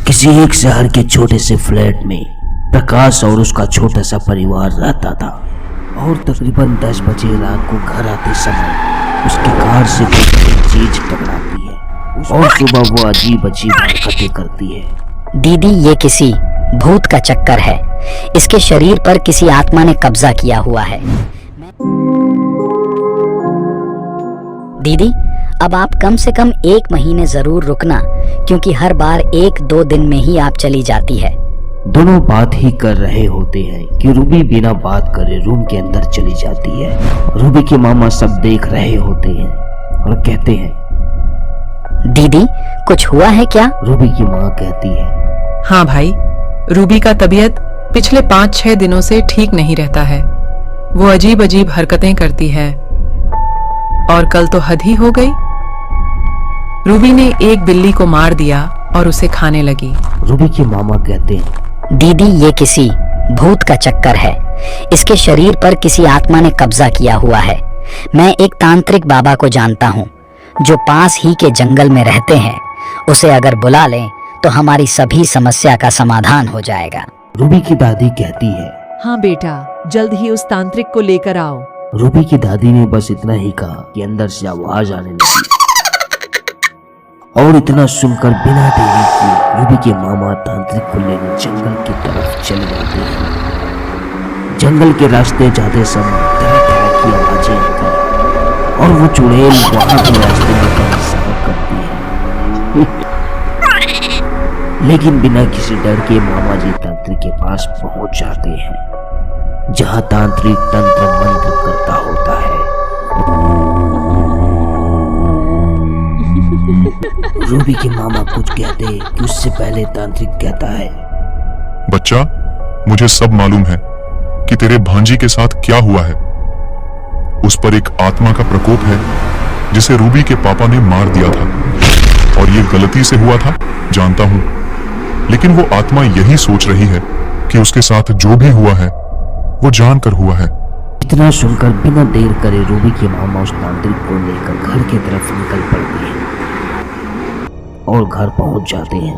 किसी एक शहर के छोटे से फ्लैट में प्रकाश और उसका छोटा सा परिवार रहता था और तकरीबन 10 बजे रात को घर आते समय उसकी कार से कोई चीज टकराती है और सुबह वो अजीब अजीब हरकतें करती है। दीदी, ये किसी भूत का चक्कर है। इसके शरीर पर किसी आत्मा ने कब्जा किया हुआ है। दीदी, अब आप कम से कम 1 महीने जरूर रुकना, क्योंकि हर बार 1-2 दिन में ही आप चली जाती है। दोनों बात ही कर रहे होते हैं कि रूबी बिना बात करे रूम के अंदर चली जाती है। रूबी के मामा सब देख रहे होते हैं और कहते हैं, दीदी कुछ हुआ है क्या? रूबी की माँ कहती है, हाँ भाई, रूबी का तबीयत पिछले 5-6 दिनों से ठीक नहीं रहता है। वो अजीब अजीब हरकतें करती है और कल तो हद ही हो गई। रूबी ने एक बिल्ली को मार दिया और उसे खाने लगी। रूबी के मामा कहते हैं, दीदी ये किसी भूत का चक्कर है। इसके शरीर पर किसी आत्मा ने कब्जा किया हुआ है। मैं एक तांत्रिक बाबा को जानता हूँ जो पास ही के जंगल में रहते हैं। उसे अगर बुला लें तो हमारी सभी समस्या का समाधान हो जाएगा। रूबी की दादी कहती है, हाँ बेटा, जल्द ही उस तांत्रिक को लेकर आओ। रूबी की दादी ने बस इतना ही कहा कि अंदर से आवाज आने लगी और इतना सुनकर बिना देरी किए रूबी के मामा तांत्रिक को लेने जंगल की तरफ चले जाते हैं। जंगल के रास्ते जाते समय तरह तरह की आवाजें आती हैं और वो चुड़ैल वहां के रास्ते में कहीं सफर करती है। लेकिन बिना किसी डर के मामा जी तांत्रिक के पास पहुंच जाते हैं, जहां तांत्रिक तंत्र मंत्र करता होता है। रूबी के मामा कुछ कहते कि उससे पहले तांत्रिक कहता है, बच्चा, मुझे सब मालूम है कि तेरे भांजी के साथ क्या हुआ है। उस पर एक आत्मा का प्रकोप है जिसे रूबी के पापा ने मार दिया था और ये गलती से हुआ था, जानता हूं। लेकिन वो आत्मा यही सोच रही है कि उसके साथ जो भी हुआ है वो जानकर हुआ है। इतना सुनकर बिना देर करे रूबी के मामा उस तांत्रिक को लेकर घर की तरफ निकल पड़ते हैं और घर पहुंच जाते हैं।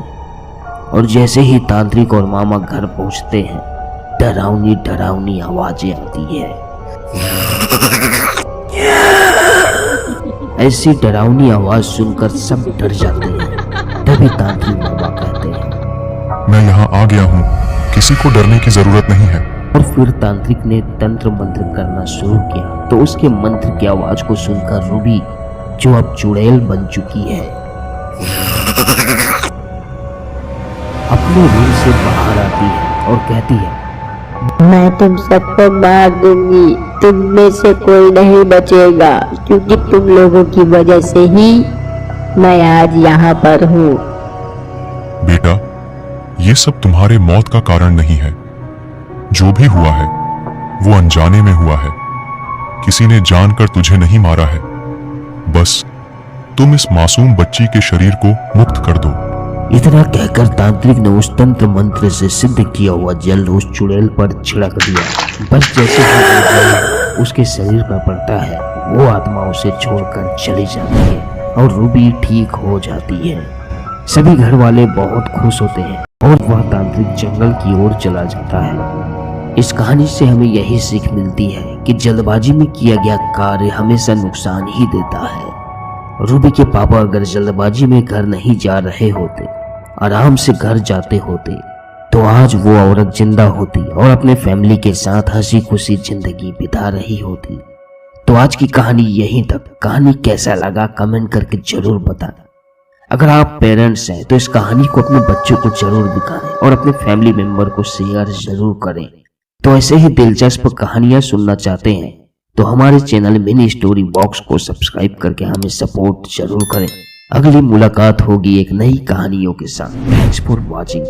और जैसे ही तांत्रिक और मामा घर पहुंचते हैं, डरावनी डरावनी आवाजें आती है। ऐसी डरावनी आवाज सुनकर सब डर जाते हैं। तभी तांत्रिक मामा कहते हैं, मैं यहाँ आ गया हूँ, किसी को डरने की जरूरत नहीं है। और फिर तांत्रिक ने तंत्र मंत्र करना शुरू किया तो उसके मंत्र की आवाज को सुनकर रूबी, जो अब चुड़ैल बन चुकी है, अपने रूम से बाहर आती है और कहती है, मैं तुम सबको मार दूंगी। तुम में से कोई नहीं बचेगा, क्योंकि तुम लोगों की वजह से ही मैं आज यहाँ पर हूँ। बेटा, ये सब तुम्हारे मौत का कारण नहीं है। जो भी हुआ है वो अनजाने में हुआ है। किसी ने जानकर तुझे नहीं मारा है। बस तुम इस मासूम बच्ची के शरीर को मुक्त कर दो। इतना कहकर तांत्रिक ने उस तंत्र मंत्र से सिद्ध किया हुआ जल उस चुड़ैल पर छिड़क दिया। बस जैसे ही वो जल उसके शरीर पर पड़ता है, वो आत्मा उसे छोड़कर चली जाती है और रूबी ठीक हो जाती है। सभी घर वाले बहुत खुश होते हैं और वह तांत्रिक जंगल की ओर चला जाता है। इस कहानी से हमें यही सीख मिलती है कि जल्दबाजी में किया गया कार्य हमेशा नुकसान ही देता है। रूबी के पापा अगर जल्दबाजी में घर नहीं जा रहे होते, आराम से घर जाते होते, तो आज वो औरत जिंदा होती और अपने फैमिली के साथ हंसी खुशी जिंदगी बिता रही होती। तो आज की कहानी यहीं तक। कहानी कैसा लगा कमेंट करके जरूर बताना। अगर आप पेरेंट्स हैं तो इस कहानी को अपने बच्चों को जरूर दिखाएं और अपने फैमिली मेंबर को शेयर जरूर करें। तो ऐसे ही दिलचस्प कहानियां सुनना चाहते हैं तो हमारे चैनल मिनी स्टोरी बॉक्स को सब्सक्राइब करके हमें सपोर्ट जरूर करें। अगली मुलाकात होगी एक नई कहानियों के साथ। Thanks for watching.